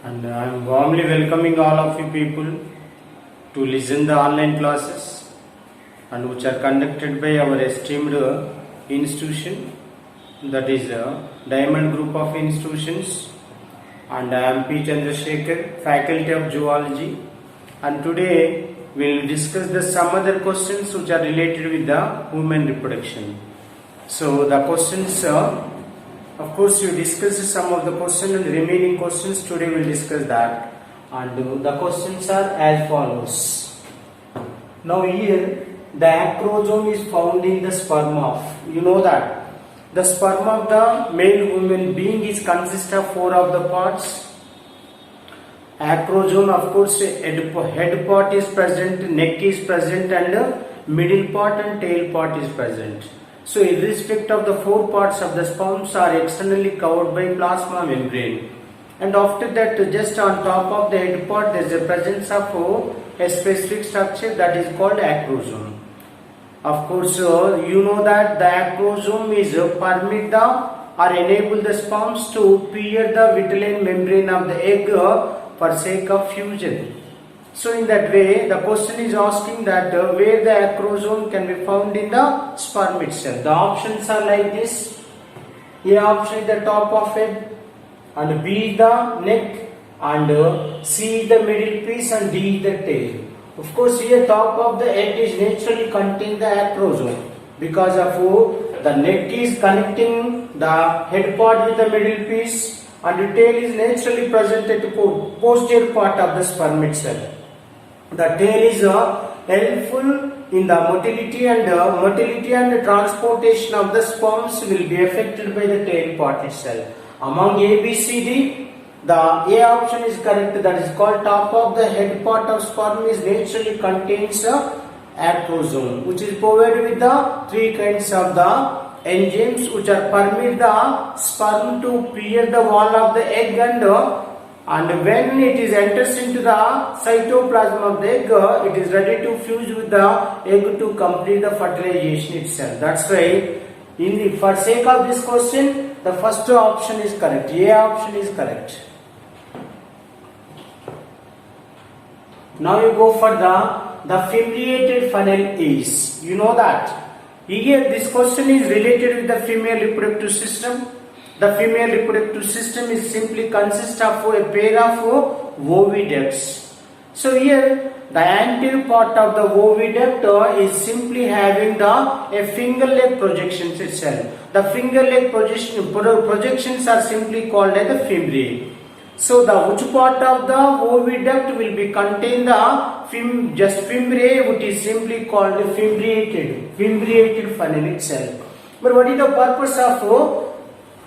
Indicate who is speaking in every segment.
Speaker 1: And I am warmly welcoming all of you people to listen the online classes and which are conducted by our esteemed institution, that is Diamond Group of Institutions, and I am P. Chandrasekhar, Faculty of Zoology, and today we will discuss some other questions which are related with the human reproduction. So the questions of course, you discussed some of the questions and the remaining questions. Today we will discuss that. And the questions are as follows. Now here, the acrosome is found in the sperm of, you know that the sperm of the male human being is consists of 4 of the parts. Acrosome, of course, head part is present, neck is present, and middle part and tail part is present. So, irrespective of the 4 parts of the sperms are externally covered by plasma membrane, and after that, just on top of the head part, there is the presence of a specific structure that is called acrosome. Of course, you know that the acrosome is permit the or enable the sperms to pierce the vitelline membrane of the egg for sake of fusion. So in that way, the question is asking that where the acrosome can be found in the sperm itself. The options are like this. A option is the top of head, and B is the neck, and C is the middle piece, and D is the tail. Of course, here top of the head is naturally contain the acrosome because of the neck is connecting the head part with the middle piece, and the tail is naturally present at the posterior part of the sperm itself. The tail is helpful in the motility and transportation of the sperms will be affected by the tail part itself. Among A, B, C, D, the A option is correct. That is called top of the head part of sperm is naturally contains acrosome, which is provided with the 3 kinds of the enzymes which are permit the sperm to pierce the wall of the egg, and when it is enters into the cytoplasm of the egg, it is ready to fuse with the egg to complete the fertilization itself. That's why, for sake of this question, the first option is correct. A option is correct. Now you go for the fimbriated funnel is. You know that. Here this question is related with the female reproductive system. The female reproductive system is simply consists of a pair of oviducts. So here the anterior part of the oviduct is simply having a finger leg projections itself. The finger leg projections are simply called as the fimbriae. So the which part of the oviduct will be contain the fimbriae, which is simply called the fimbriated funnel itself. But what is the purpose of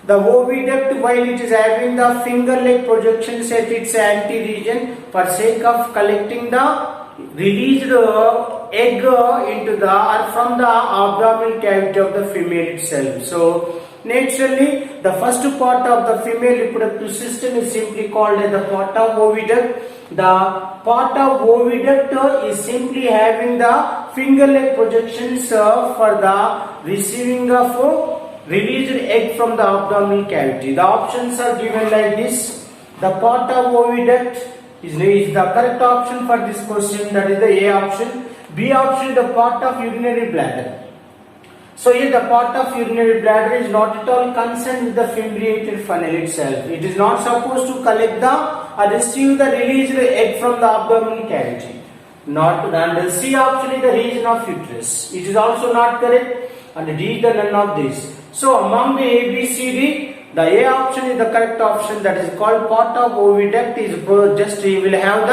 Speaker 1: the oviduct while it is having the finger leg projections at its anti-region for sake of collecting the released egg into the or from the abdominal cavity of the female itself. So naturally the first part of the female reproductive system is simply called as the part of oviduct. The part of oviduct is simply having the finger leg projections for the receiving of released egg from the abdominal cavity. The options are given like this. The part of oviduct is the correct option for this question, that is the A option. B option is the part of urinary bladder. So here the part of urinary bladder is not at all concerned with the fimbriated funnel itself. It is not supposed to collect or receive the released egg from the abdominal cavity. And C option is the region of uterus. It is also not correct, and D is the none of this. So among the A, B, C, D, the A option is the correct option, that is called part of oviduct is just you will have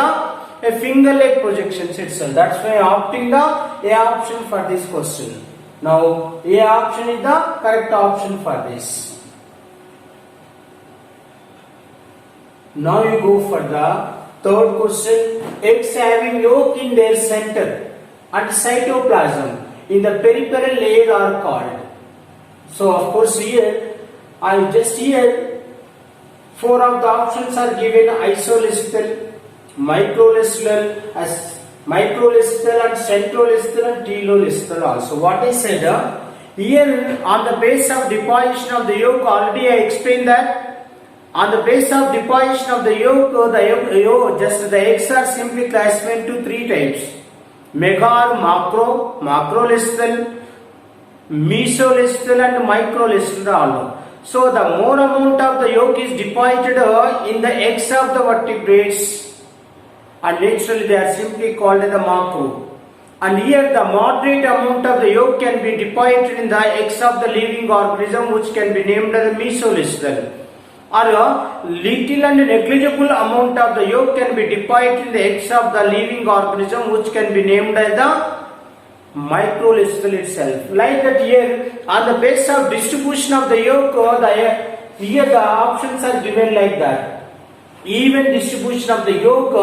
Speaker 1: a finger leg projections itself. That's why opting the A option for this question. Now A option is the correct option for this. Now you go for the third question. Eggs having yolk in their center and cytoplasm in the peripheral layer are called. So of course here, I just here 4 of the options are given: isolecital, microlecital, and centrolecital and telolecital also. What I said here on the base of deposition of the yolk, already I explained that On the basis of deposition of the yolk, just the eggs are simply classified into three types: mega or macro, macrolithal, mesolithal, and microlithal. So the more amount of the yolk is deposited in the eggs of the vertebrates, and naturally they are simply called the macro. And here the moderate amount of the yolk can be deposited in the eggs of the living organism, which can be named as mesolithal. Or a little and negligible amount of the yolk can be deposited in the eggs of the living organism, which can be named as the microlithal itself. Like that here, on the basis of distribution of the yolk, here the options are given like that. Even distribution of the yolk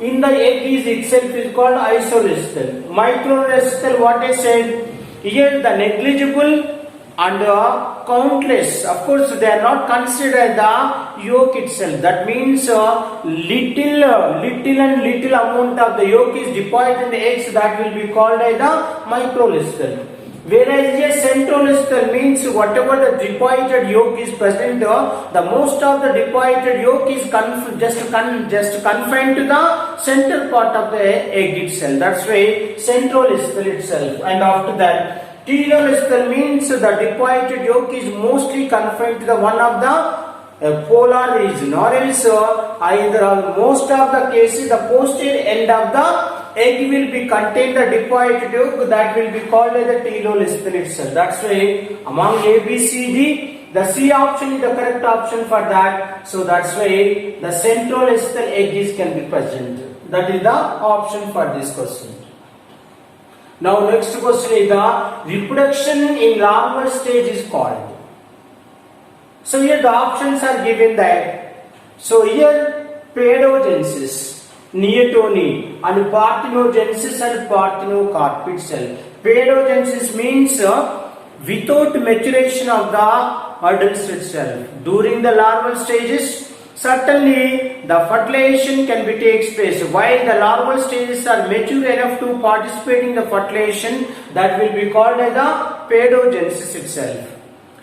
Speaker 1: in the egg itself is called isolithal. Microlithal, what I said, here the negligible and countless, of course they are not considered the yolk itself. That means little amount of the yolk is deposited in the eggs, that will be called as the microlithal. Whereas here centrolithal means whatever the deposited yolk is present, the most of the deposited yolk is just confined to the center part of the egg itself. That's why centrolithal itself. And after that, telolithal means the deposited yolk is mostly confined to the one of the polar region, or else either most of the cases the posterior end of the egg will be contain the deposited yolk, that will be called as the telolithal itself. That's why among A, B, C, D, the C option is the correct option for that. So that's why the centrolithal egg can be present. That is the option for this question. Now next question is the reproduction in larval stage is called. So here the options are given that. So here paidogenesis, neoteny, and parthenogenesis and parthenocarpid cell. Paidogenesis means without maturation of the adults itself. During the larval stages, certainly the fertilization can be takes place. While the larval stages are mature enough to participate in the fertilization, that will be called as the paidogenesis itself.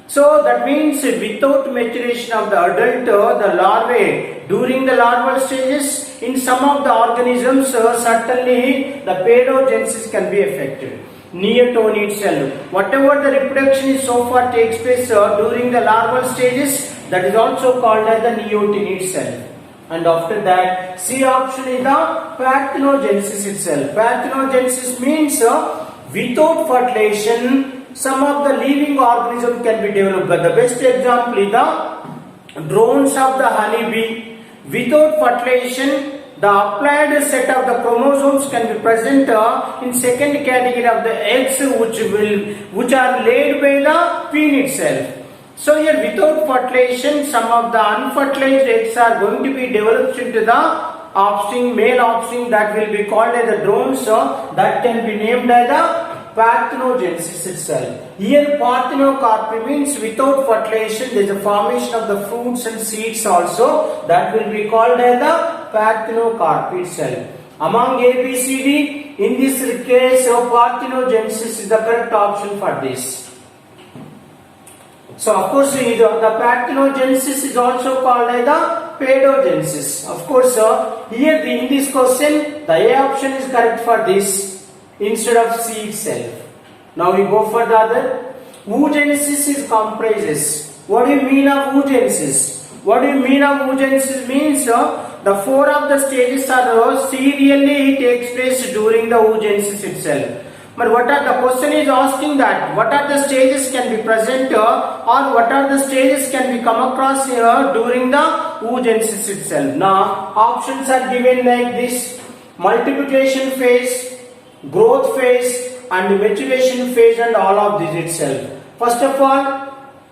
Speaker 1: So that means without maturation of the adult, the larvae during the larval stages, in some of the organisms, certainly the paidogenesis can be affected. Neoteny itself, whatever the reproduction is so far takes place during the larval stages, that is also called as the neoteny itself. And after that, C option is the parthenogenesis itself. Parthenogenesis means without fertilization, some of the living organism can be developed. But the best example is the drones of the honeybee. Without fertilization, the applied set of the chromosomes can be present in second category of the eggs, which are laid by the queen itself. So here without fertilization, some of the unfertilized eggs are going to be developed into the offspring, male offspring, that will be called as the drones, that can be named as the parthenogenesis itself. Here parthenocarpy means without fertilization there is a formation of the fruits and seeds also, that will be called as the parthenocarpy itself. Among A, B, C, D, in this case parthenogenesis is the correct option for this. So of course the parthenogenesis is also called as the paidogenesis. Of course here in this question the A option is correct for this instead of C itself. Now we go for the other. Oogenesis is comprises. What do you mean of oogenesis? What do you mean of oogenesis means the four of the stages are serially takes place during the oogenesis itself. But what are the question is asking that what are the stages can be present or what are the stages can be come across here during the oogenesis itself. Now options are given like this: multiplication phase, growth phase, and maturation phase, and all of this itself. First of all,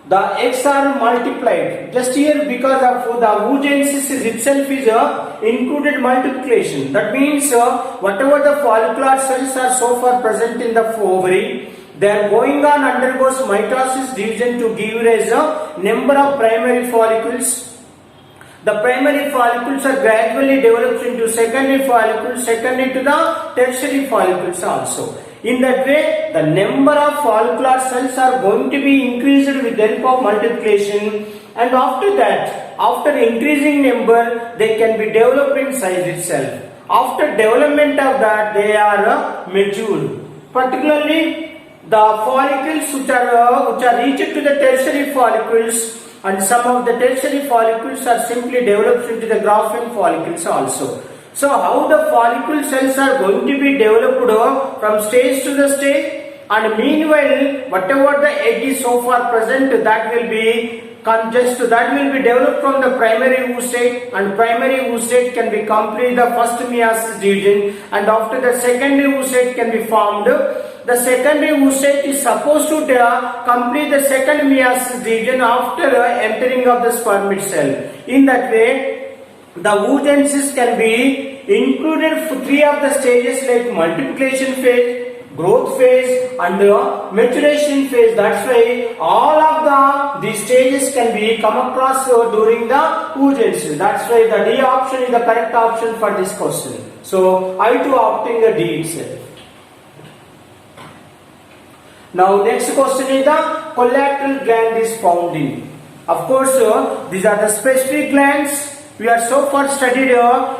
Speaker 1: the eggs are multiplied. Just here because of the oogenesis itself is included multiplication. That means whatever the follicular cells are so far present in the ovary, they are going on undergoes mitosis division to give rise a number of primary follicles. The primary follicles are gradually developed into secondary follicles, secondary to the tertiary follicles also. In that way, the number of follicular cells are going to be increased with the help of multiplication, and after that, after increasing number, they can be developed in size itself. After development of that, they are mature. Particularly, the follicles which are reached to the tertiary follicles, and some of the tertiary follicles are simply developed into the graphene follicles also. So how the follicle cells are going to be developed from stage to the stage, and meanwhile whatever the egg is so far present, that will be developed from the primary oocyte, and primary oocyte can be complete the first meiosis division, and after the secondary oocyte can be formed. The secondary oocyte is supposed to complete the second meiosis division after entering of the spermid cell. In that way, the oogenesis can be included for three of the stages like multiplication phase, growth phase, and maturation phase. That's why all of these stages can be come across during the oogenesis. That's why the D option is the correct option for this question. So I too opting the D itself. Now next question is the collateral gland is found in. Of course, these are the specific glands we are so far studied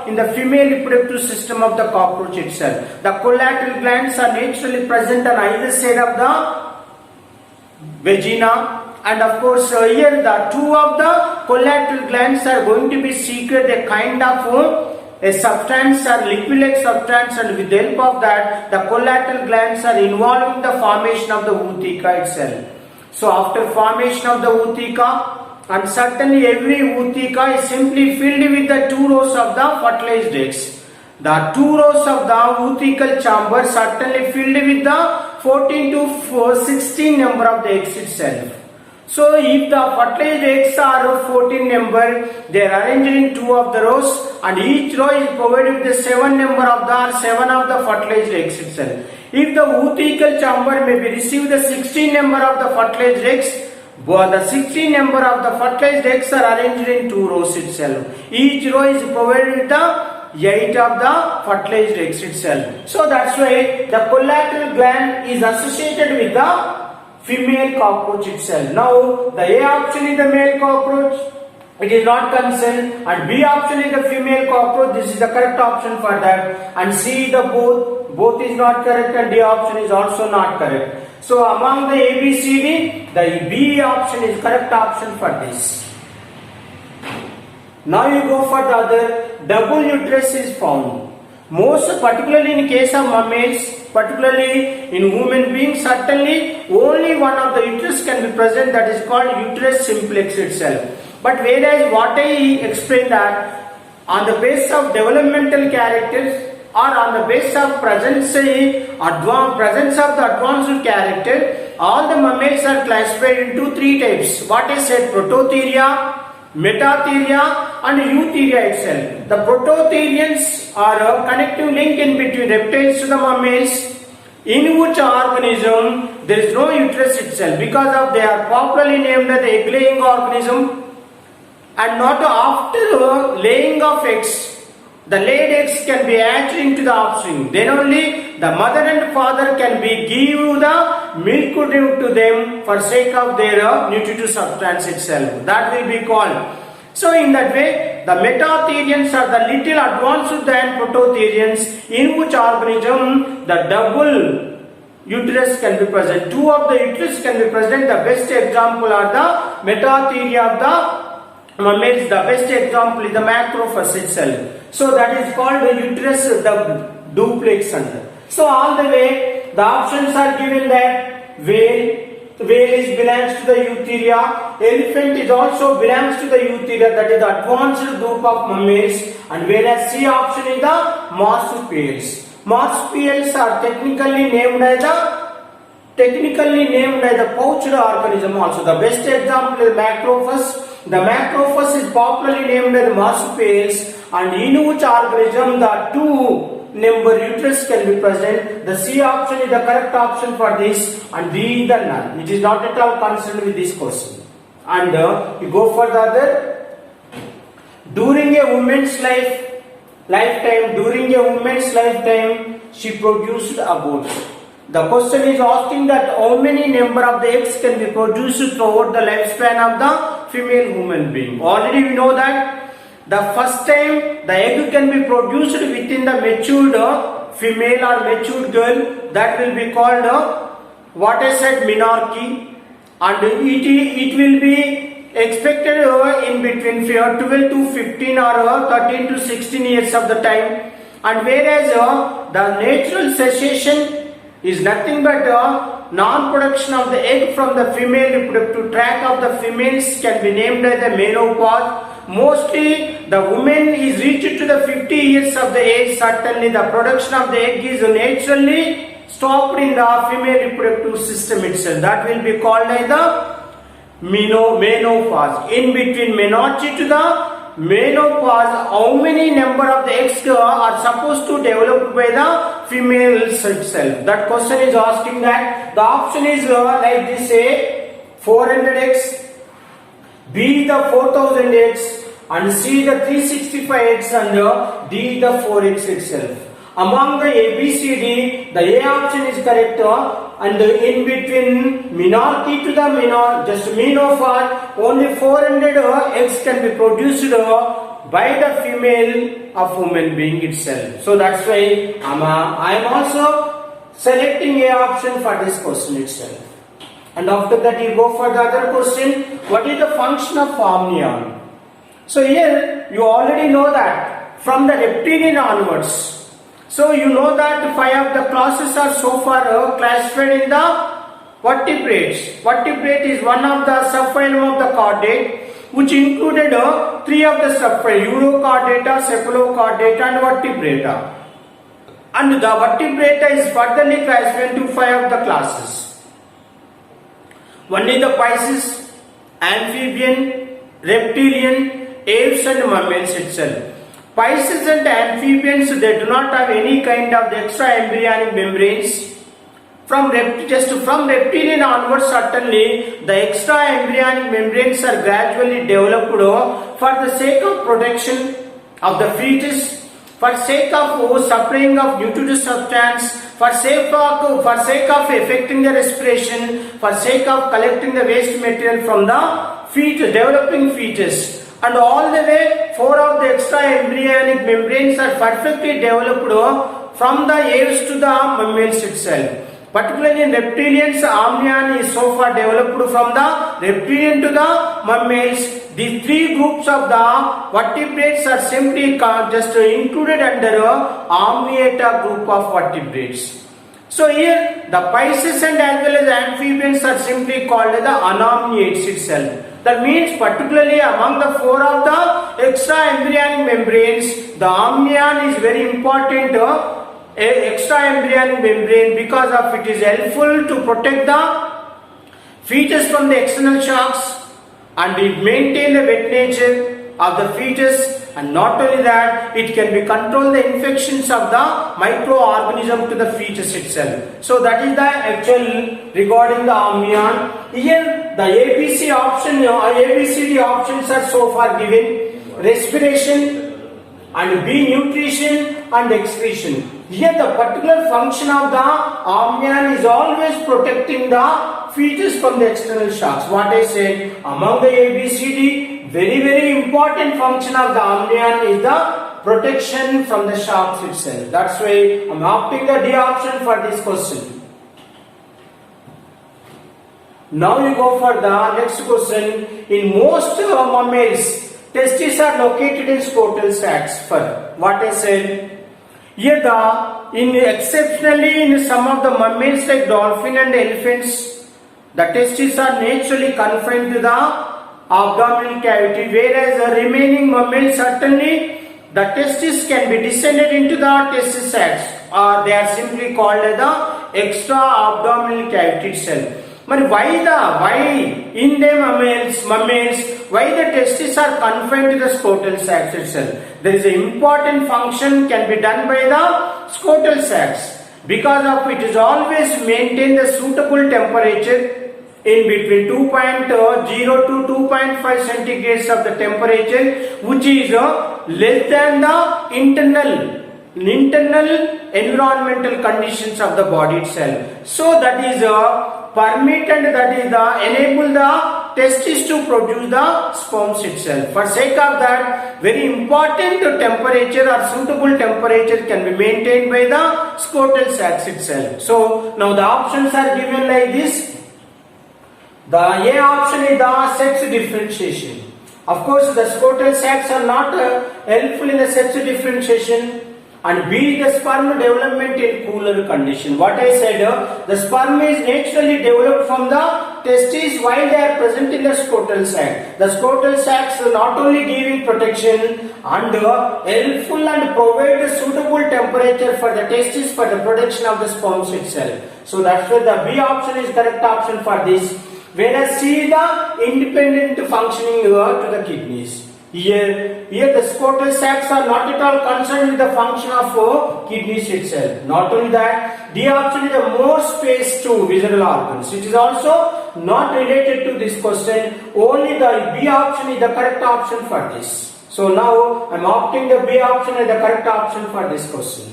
Speaker 1: in the female reproductive system of the cockroach itself. The collateral glands are naturally present on either side of the vagina, and of course here the two of the collateral glands are going to be secret a kind of a substance or liquid-like substance, and with the help of that the collateral glands are involved in the formation of the ootheca itself. So after formation of the ootheca, and certainly every ootheca is simply filled with the two rows of the fertilized eggs. The two rows of the oothecal chamber certainly filled with the 14 to 16 number of the eggs itself. So if the fertilized eggs are 14 number, they are arranged in two of the rows, and each row is provided with the 7 number of the fertilized eggs itself. If the oothecal chamber may be received the 16 number of the fertilized eggs, but the 16 number of the fertilized eggs are arranged in two rows itself. Each row is provided with the 8 of the fertilized eggs itself. So that's why the collateral gland is associated with the female cockroach itself. Now the A option is the male cockroach, it is not concerned, and B option is the female cockroach, this is the correct option for that, and C the both is not correct, and D option is also not correct. So among the A, B, C, D, the B option is correct option for this. Now you go for the other. Double uterus is found. Most particularly in case of mammals, particularly in human beings, certainly only one of the uterus can be present, that is called uterus simplex itself. But whereas what I explained that on the basis of developmental characters, or on the basis of presence of the advanced character, all the mammals are classified into three types. What is said? Prototheria, Metatheria, and Eutheria itself. The Prototherians are a connective link in between reptiles to the mammals, in which organism there is no uterus itself, because of they are popularly named as the egg-laying organism, and not after laying of eggs. The laid eggs can be hatched into the offspring. Then only the mother and father can be give the milk to them for sake of their nutritive substance itself. That will be called. So in that way, the Metatherians are the little advanced than Prototherians, in which organism the double uterus can be present. Two of the uterus can be present. The best example are the Metatheria of the mammals. The best example is the Macrophus itself. So that is called the uterus, the duplex under. So all the way the options are given that whale belongs to the Eutheria, elephant is also belongs to the Eutheria, that is the advanced group of mammals, and whereas C option is the marsupials. Marsupials are technically named as the pouched organism also. The best example is Macrophus. The Macrophus is popularly named as marsupials, and in which organism the two number uterus can be present. The C option is the correct option for this, and D is the null. It is not at all concerned with this question. And you go for the other. During a woman's lifetime, she produced aborts. The question is asking that how many number of the eggs can be produced throughout the lifespan of the female human being. Already we know that the first time the egg can be produced within the matured female or matured girl, that will be called what I said, menarche, and it will be expected in between 12 to 15 or 13 to 16 years of the time. And whereas the natural cessation is nothing but non-production of the egg from the female reproductive tract of the females can be named as the menopause. Mostly the woman is reached to the 50 years of the age. Certainly the production of the egg is naturally stopped in the female reproductive system itself. That will be called as the menopause. In between menarche to the menopause, how many number of the eggs are supposed to develop by the females itself? That question is asking that. The option is like this: A 400 eggs, B the 4000 eggs, and C the 365 eggs, and D the 4 eggs itself. Among the ABCD, the A option is correct, and in between menarche to the menopause, only 400 eggs can be produced by the female of human being itself. So that's why I am also selecting A option for this question itself. And after that you go for the other question. What is the function of amnion? So here you already know that from the reptilian onwards. So you know that 5 of the classes are so far classified in the vertebrates. Vertebrate is one of the subphylum of the chordate, which included 3 of the subphylum: Urochordata, Cephalochordata, and Vertebrata. And the Vertebrata is furtherly classified into 5 of the classes. One is the Pisces, Amphibian, Reptilian, Aves, and Mammals itself. Pisces and amphibians, they do not have any kind of the extra embryonic membranes. From reptilian onwards, certainly the extra embryonic membranes are gradually developed for the sake of protection of the fetus, for sake of supplying of nutritious substance, for sake of affecting the respiration, for sake of collecting the waste material from the fetus, developing fetus. And all the way 4 of the extra embryonic membranes are perfectly developed from the aves to the mammals itself. Particularly in reptilians, amnion is so far developed from the reptilian to the mammals. The 3 groups of the vertebrates are simply just included under amniata group of vertebrates. So here the Pisces and as well as amphibians are simply called the anomniates itself. That means particularly among the 4 of the extra embryonic membranes, the amnion is very important extra embryonic membrane, because of it is helpful to protect the fetus from the external shocks, and it maintain the wet nature of the fetus. And not only that, it can be control the infections of the microorganism to the fetus itself. So that is the actual regarding the amnion. Here the ABCD options are so far given: respiration, and B nutrition, and excretion. Here the particular function of the amnion is always protecting the fetus from the external shocks. What I said, among the ABCD, very important function of the amnion is the protection from the shocks itself. That's why I am opting the D option for this question. Now you go for the next question. In most mammals, testes are located in scrotal sacs. For what I said, here exceptionally in some of the mammals like dolphin and elephants, the testes are naturally confined to the abdominal cavity, whereas the remaining mammals, certainly the testes can be descended into the testis sacs, or they are simply called as the extra abdominal cavity itself. But why in the mammals, why the testes are confined to the scrotal sacs itself? There is an important function can be done by the scrotal sacs. Because of it is always maintain the suitable temperature in between 2.0 to 2.5 centigrades of the temperature, which is less than the internal internal environmental conditions of the body itself. So that is permit and that is the enable the testis to produce the sperms itself. For sake of that, very important temperature or suitable temperature can be maintained by the scrotal sacs itself. So now the options are given like this. The A option is the sex differentiation. Of course, the scrotal sacs are not helpful in the sex differentiation. And B, the sperm development in cooler condition. What I said, the sperm is naturally developed from the testes while they are present in the scrotal sac. The scrotal sacs are not only giving protection and helpful and provide a suitable temperature for the testes for the production of the sperms itself. So that's why the B option is correct option for this. Whereas C is the independent functioning to the kidneys. Here the scrotal sacs are not at all concerned with the function of kidneys itself. Not only that, D option is the more space to visceral organs. It is also not related to this question. Only the B option is the correct option for this. So now I am opting the B option as the correct option for this question.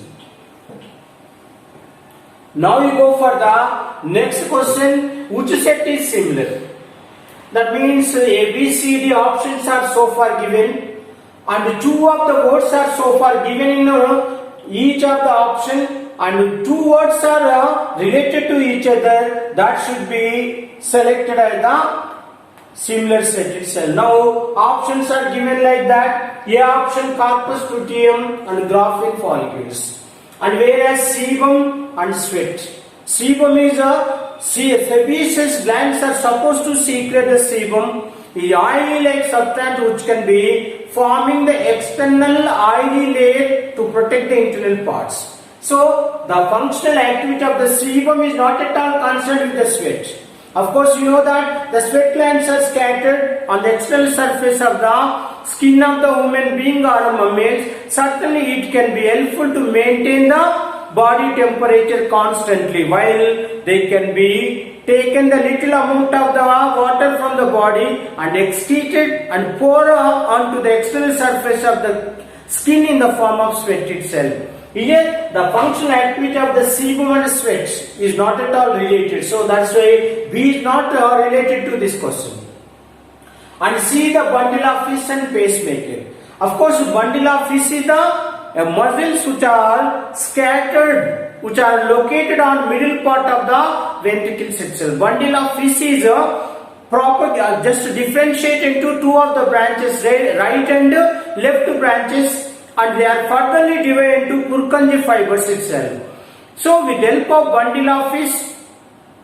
Speaker 1: Now we go for the next question. Which set is similar? That means A, B, C, D options are so far given and two of the words are so far given in each of the option and two words are related to each other. That should be selected as the similar set itself. Now options are given like that. A option corpus luteum and Graafian follicles, and whereas sebum and sweat. Sebum is sebaceous glands are supposed to secrete the sebum, the oily-like substance which can be forming the external oily layer to protect the internal parts. So the functional activity of the sebum is not at all concerned with the sweat. Of course, you know that the sweat glands are scattered on the external surface of the skin of the human being or males. Certainly it can be helpful to maintain the body temperature constantly, while they can be taken the little amount of the water from the body and excreted and pour onto the external surface of the skin in the form of sweat itself. Here the functional activity of the sebum and sweat is not at all related, so that's why B is not related to this question. And C, the bundle of fish and pacemaker. Of course, bundle of fish is the muscles which are scattered, which are located on middle part of the ventricles itself. Bundle of fish is proper, just differentiate into two of the branches, right and left branches, and they are furtherly divided into Purkinje fibers itself. So with help of bundle of fish,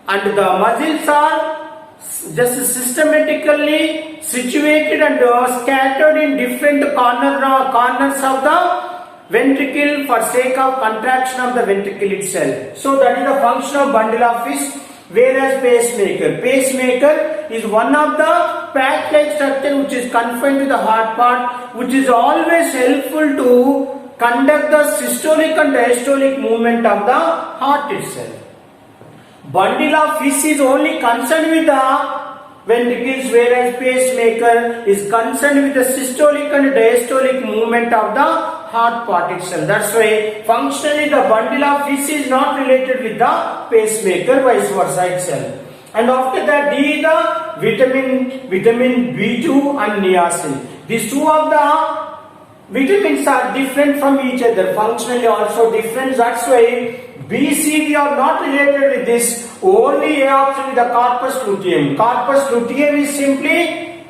Speaker 1: and the muscles are just systematically situated and scattered in different corners of the ventricle for sake of contraction of the ventricle itself. So that is the function of bundle of fish. Whereas pacemaker is one of the patch-like structure which is confined to the heart part, which is always helpful to conduct the systolic and diastolic movement of the heart itself. Bundle of fish is only concerned with the ventricles, whereas pacemaker is concerned with the systolic and diastolic movement of the heart part itself. That's why functionally the bundle of fish is not related with the pacemaker, vice versa itself. And after that, D, the vitamin B2 and niacin. These two of the vitamins are different from each other, functionally also different. That's why B, C, D are not related with this. Only A option is the corpus luteum. Corpus luteum is simply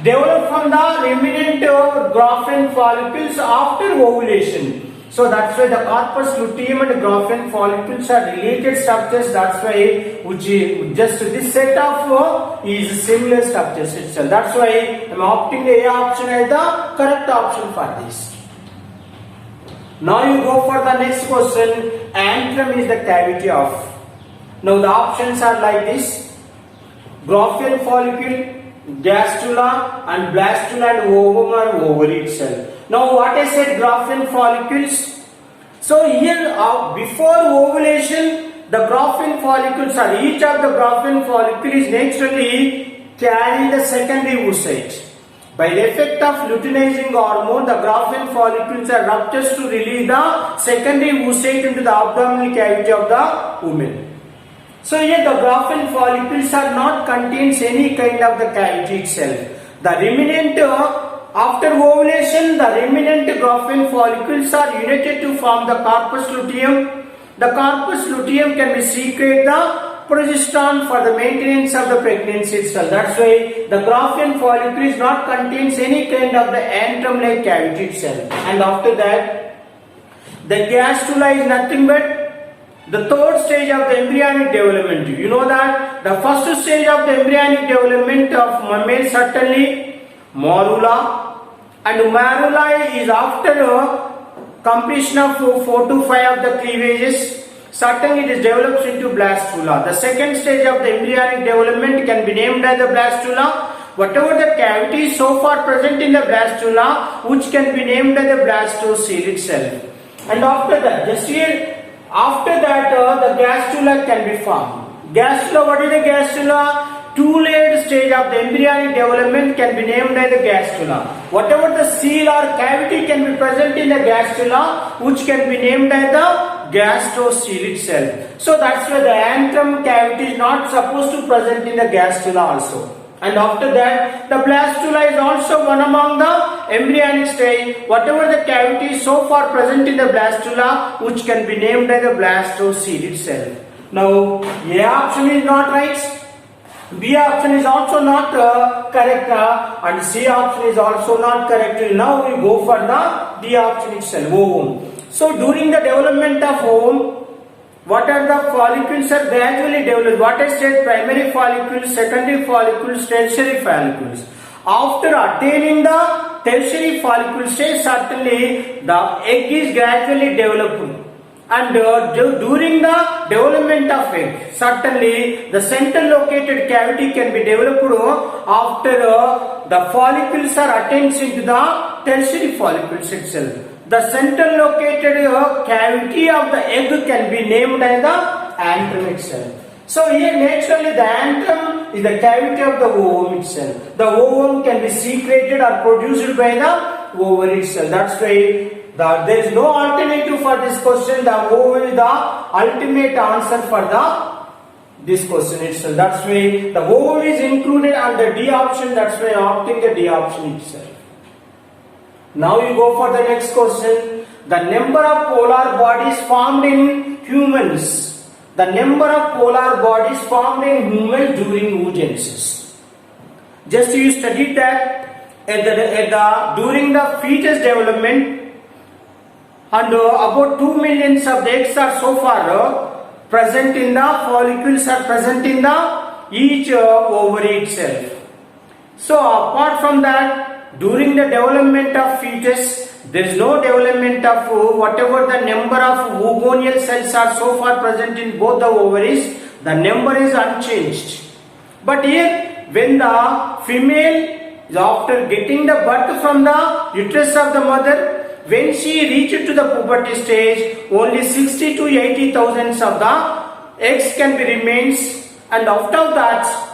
Speaker 1: developed from the remnant Graafian follicles after ovulation. So that's why the corpus luteum and Graafian follicles are related structures. That's why just this set of is similar structures itself. That's why I am opting the A option as the correct option for this. Now you go for the next question. Antrum is the cavity of. Now the options are like this: Graafian follicle, gastrula and blastula and ovum or ovary itself. Now what I said, Graafian follicles. So here before ovulation, the Graafian follicles are, each of the Graafian follicle is naturally carrying the secondary oocyte. By the effect of luteinizing hormone, the Graafian follicles are ruptured to release the secondary oocyte into the abdominal cavity of the woman. So here the Graafian follicles are not contains any kind of the cavity itself. The remnant after ovulation, the remnant Graafian follicles are united to form the corpus luteum. The corpus luteum can be secrete the progesterone for the maintenance of the pregnancy itself. That's why the Graafian follicle is not contains any kind of the antrum-like cavity itself. And after that, the gastrula is nothing but the third stage of the embryonic development. You know that the first stage of the embryonic development of male certainly morula, and morula is after completion of 4 to 5 of the cleavages. Certainly it is develops into blastula. The second stage of the embryonic development can be named as the blastula. Whatever the cavity is so far present in the blastula, which can be named as the blastocele itself. And after that, just here, after that the gastrula can be formed. Gastrula, what is the gastrula? Two-layered stage of the embryonic development can be named as the gastrula. Whatever the seal or cavity can be present in the gastrula, which can be named as the gastrocele itself. So that's why the antrum cavity is not supposed to present in the gastrula also. And after that, the blastula is also one among the embryonic stage. Whatever the cavity is so far present in the blastula, which can be named as the blastocele itself. Now, A option is not right. B option is also not correct, and C option is also not correct. Now we go for the D option itself, ovum. So during the development of ovum, what are the follicles are gradually developed? What I said, primary follicles, secondary follicles, tertiary follicles. After attaining the tertiary follicle stage, certainly the egg is gradually developed. And during the development of egg, certainly the central located cavity can be developed after the follicles are attained into the tertiary follicles itself. The central located cavity of the egg can be named as the antrum itself. So here naturally the antrum is the cavity of the ovum itself. The ovum can be secreted or produced by the ovary itself. That's why there is no alternative for this question. The ovum is the ultimate answer for this question itself. That's why the ovum is included on the D option. That's why I am opting the D option itself. Now you go for the next question. The number of polar bodies formed in humans. The number of polar bodies formed in humans during oogenesis. Just you studied that during the fetus development, and about 2 million of the eggs are so far present in the follicles are present in the each ovary itself. So apart from that, during the development of fetus, there is no development of whatever the number of oogonial cells are so far present in both the ovaries, the number is unchanged. But here, when the female is after getting the birth from the uterus of the mother, when she reaches to the puberty stage, only 60 to 80 thousands of the eggs can be remains, and after that,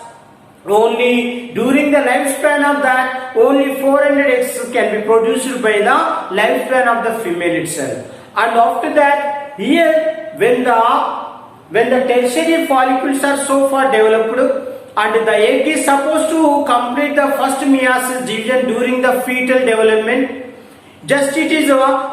Speaker 1: only during the lifespan of that, only 400 eggs can be produced by the lifespan of the female itself. And after that, here when the tertiary follicles are so far developed, and the egg is supposed to complete the first meiosis division during the fetal development, just it is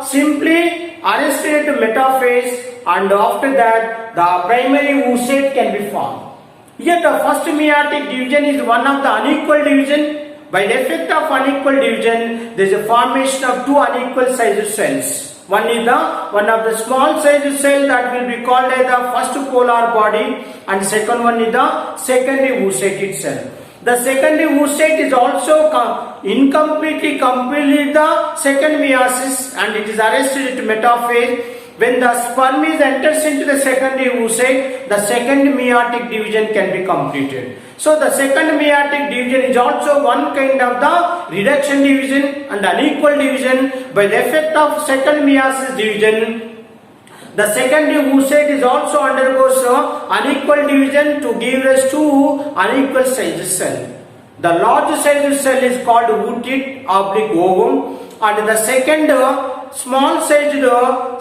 Speaker 1: simply arrested metaphase, and after that the primary oocyte can be formed. Here the first meiotic division is one of the unequal division. By the effect of unequal division, there is a formation of two unequal sized cells. One is one of the small sized cell that will be called as the first polar body, and second one is the secondary oocyte itself. The secondary oocyte is also incompletely completed the second meiosis, and it is arrested at metaphase. When the sperm is enters into the secondary oocyte, the second meiotic division can be completed. So the second meiotic division is also one kind of the reduction division and unequal division. By the effect of second meiosis division, the secondary oocyte is also undergoes unequal division to give rise to unequal sized cell. The large sized cell is called oocyte oblique ovum, and the second small sized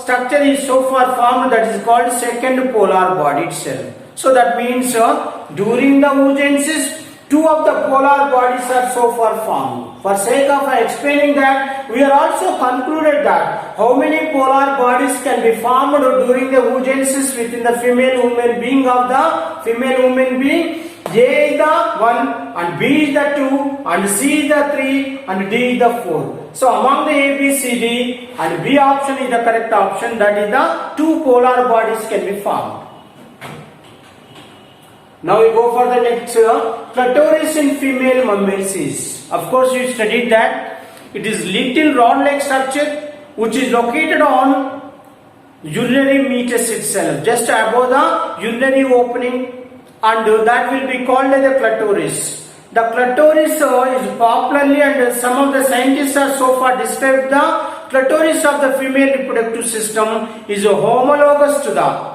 Speaker 1: structure is so far formed, that is called second polar bodied cell. So that means during the oogenesis, two of the polar bodies are so far formed. For sake of explaining that, we are also concluded that how many polar bodies can be formed during the oogenesis within the female human being of the female human being. A is the 1 and B is the 2 and C is the 3 and D is the 4. So among the A, B, C, D and B option is the correct option, that is the two polar bodies can be formed. Now we go for the next clitoris in female mammals is. Of course you studied that it is little rod-like structure which is located on urinary meatus itself, just above the urinary opening, and that will be called as the clitoris. The clitoris is popularly, and some of the scientists are so far described the clitoris of the female reproductive system is homologous to the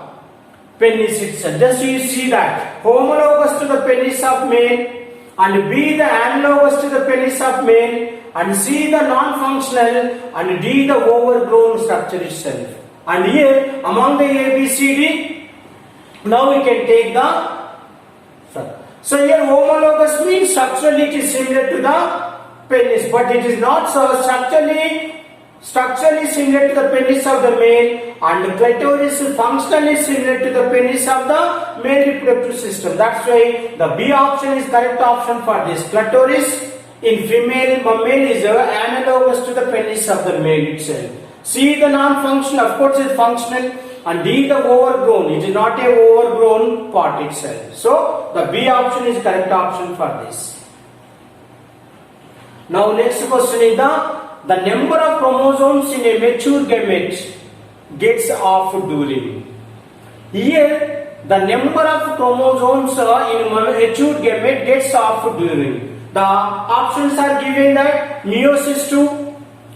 Speaker 1: penis itself. Just you see that homologous to the penis of male, and B the analogous to the penis of male, and C the non-functional, and D the overgrown structure itself. And here among the A, B, C, D, now we can take the. So here homologous means structurally it is similar to the penis, but it is not so structurally similar to the penis of the male, and the clitoris is functionally similar to the penis of the male reproductive system. That's why the B option is correct option for this. Clitoris in female mammal is analogous to the penis of the male itself. C the non-functional, of course is functional, and D the overgrown, it is not a overgrown part itself. So the B option is correct option for this. Now next question is the number of chromosomes in a mature gamete gets off during. Here the number of chromosomes in a mature gamete gets off during. The options are given that meiosis 2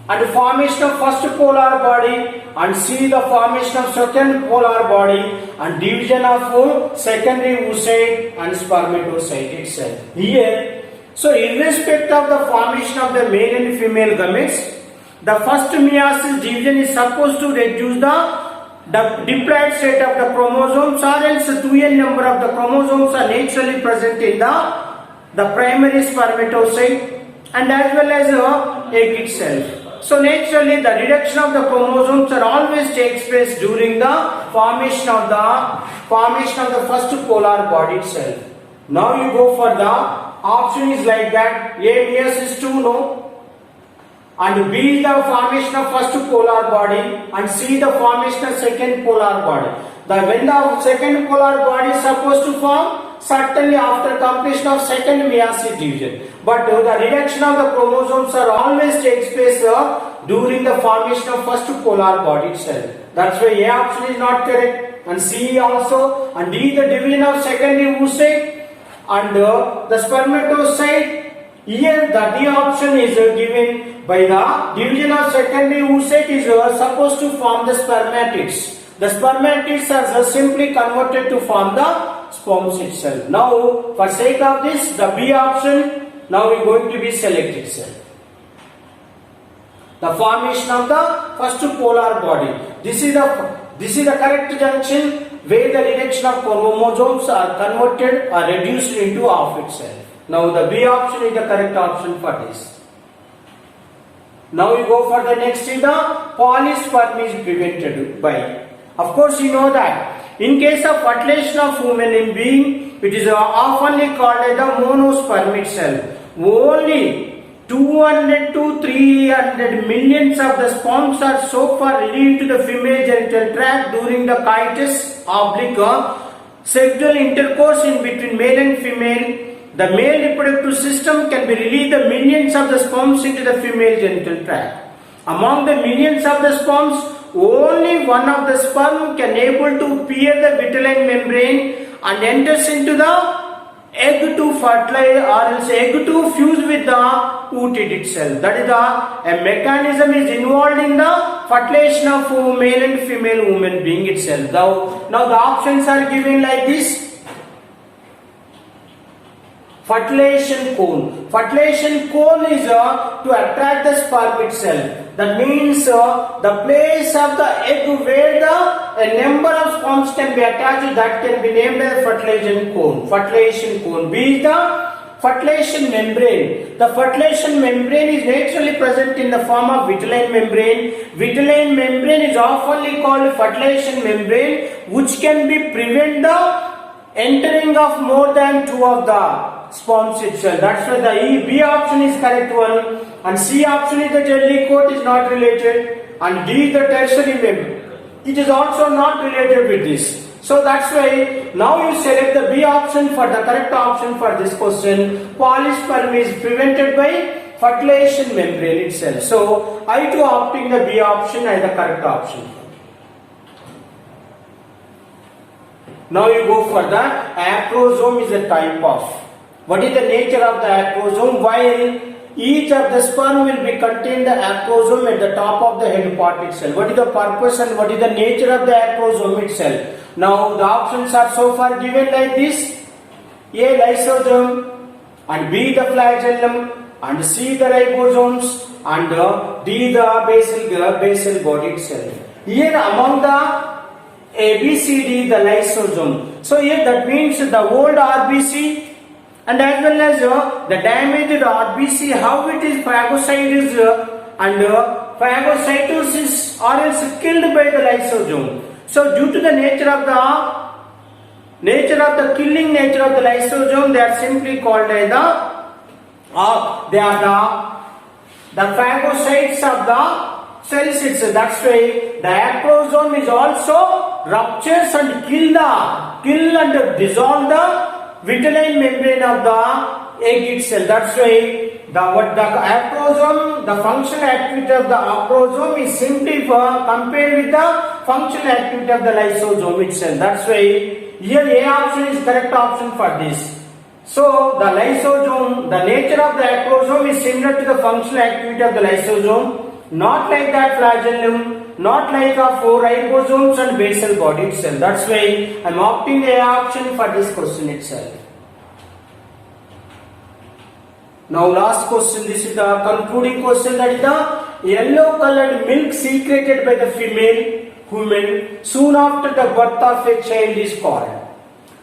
Speaker 1: and formation of first polar body, and C the formation of second polar body, and division of secondary oocyte and spermatocyte itself. Here, so irrespective of the formation of the male and female gametes, the first meiosis division is supposed to reduce the diploid state of the chromosomes, or else 2n number of the chromosomes are naturally present in the primary spermatocyte and as well as egg itself. So naturally the reduction of the chromosomes are always takes place during the formation of the first polar body itself. Now you go for the option is like that: A meiosis 2 no, and B is the formation of first polar body, and C the formation of second polar body. When the second polar body is supposed to form, certainly after completion of second meiosis division, but the reduction of the chromosomes are always takes place during the formation of first polar body itself. That's why A option is not correct, and C also, and D the division of secondary oocyte and the spermatocyte. Here the D option is given by the division of secondary oocyte is supposed to form the spermatids. The spermatids are simply converted to form the sperms itself. Now for sake of this, the B option now is going to be selected itself. The formation of the first polar body. This is the correct junction where the reduction of chromosomes are converted or reduced into half itself. Now the B option is the correct option for this. Now we go for the next is the polyspermy is prevented by. Of course you know that in case of fertilization of human being, it is often called as the monosperm itself. Only 200 to 300 millions of the sperms are so far released to the female genital tract during the coitus oblique sexual intercourse in between male and female. The male reproductive system can be released the millions of the sperms into the female genital tract. Among the millions of the sperms, only one of the sperm can able to pierce the vitelline membrane and enters into the egg to fertilize, or else egg to fuse with the oocyte itself. That is a mechanism is involved in the fertilization of male and female human being itself. Now the options are given like this. Fertilization cone. Fertilization cone is to attract the sperm itself. That means the place of the egg where a number of sperms can be attached, that can be named as fertilization cone. Fertilization cone. B is the fertilization membrane. The fertilization membrane is naturally present in the form of vitelline membrane. Vitelline membrane is often called fertilization membrane, which can be prevent the entering of more than two of the sperms itself. That's why the B option is correct one, and C option is the jelly coat is not related, and D is the tertiary membrane. It is also not related with this. So that's why now you select the B option for the correct option for this question. Polysperm is prevented by fertilization membrane itself. So I too opting the B option as the correct option. Now you go for the acrosome is a type of. What is the nature of the acrosome? While each of the sperm will be contained the acrosome at the top of the head part itself. What is the purpose and what is the nature of the acrosome itself? Now the options are so far given like this: A. Lysosome, and B. the flagellum, and C. the ribosomes, and D. the basal body itself. Here among the A, B, C, D, the lysosome. So here that means the old RBC and as well as the damaged RBC, how it is phagocyted and phagocytosis or else killed by the lysosome. So due to the nature of the killing nature of the lysosome, they are simply called as they are the phagocytes of the cells itself. That's why the acrosome is also ruptures and kill and dissolve the vitelline membrane of the egg itself. That's why the acrosome, the functional activity of the acrosome is simply compared with the functional activity of the lysosome itself. That's why here A option is correct option for this. So the lysosome, the nature of the acrosome is similar to the functional activity of the lysosome. Not like that flagellum, not like four ribosomes and basal body itself. That's why I am opting A option for this question itself. Now last question, this is the concluding question, that is the yellow colored milk secreted by the female human soon after the birth of a child is called.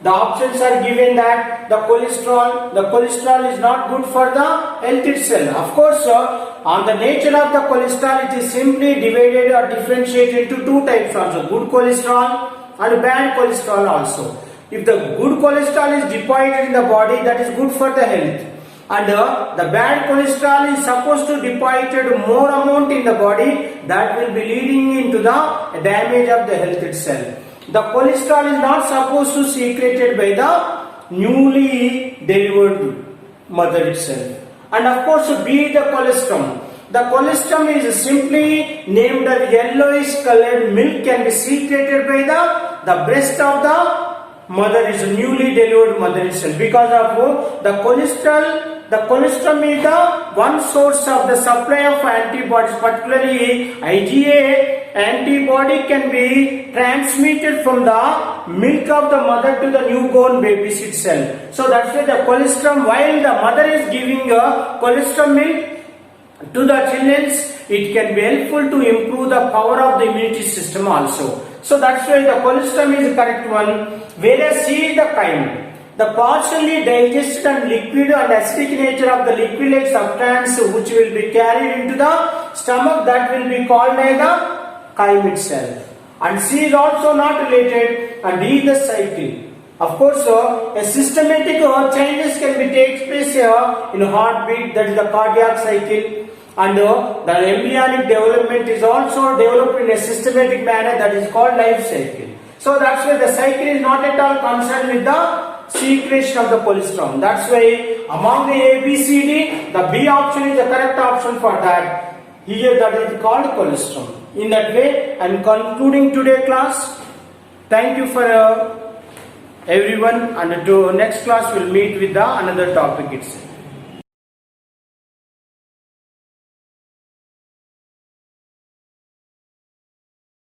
Speaker 1: The options are given that the cholesterol is not good for the health itself. Of course, on the nature of the cholesterol, it is simply divided or differentiated into two types also, good cholesterol and bad cholesterol also. If the good cholesterol is deposited in the body, that is good for the health. And the bad cholesterol is supposed to deposit more amount in the body, that will be leading into the damage of the health itself. The cholesterol is not supposed to secreted by the newly delivered mother itself. And of course B is the colostrum. The colostrum is simply named as yellowish colored milk, can be secreted by the breast of the mother, is newly delivered mother itself. Because of the cholesterol, the colostrum is the one source of the supply of antibodies, particularly IgA antibody can be transmitted from the milk of the mother to the newborn babies itself. So that's why the colostrum, while the mother is giving a colostrum milk to the children, it can be helpful to improve the power of the immunity system also. So that's why the colostrum is the correct one, whereas C is the chyme. The partially digested and liquid and acidic nature of the liquid-like substance which will be carried into the stomach, that will be called as the chyme itself. And C is also not related, and D is the cycle. Of course, a systematic changes can be takes place in heartbeat, that is the cardiac cycle, and the embryonic development is also developed in a systematic manner, that is called life cycle. So that's why the cycle is not at all concerned with the secretion of the colostrum. That's why among the A, B, C, D, the B option is the correct option for that. Here that is called colostrum. In that way, I am concluding today's class. Thank you for everyone, and to next class we'll meet with the another topic itself.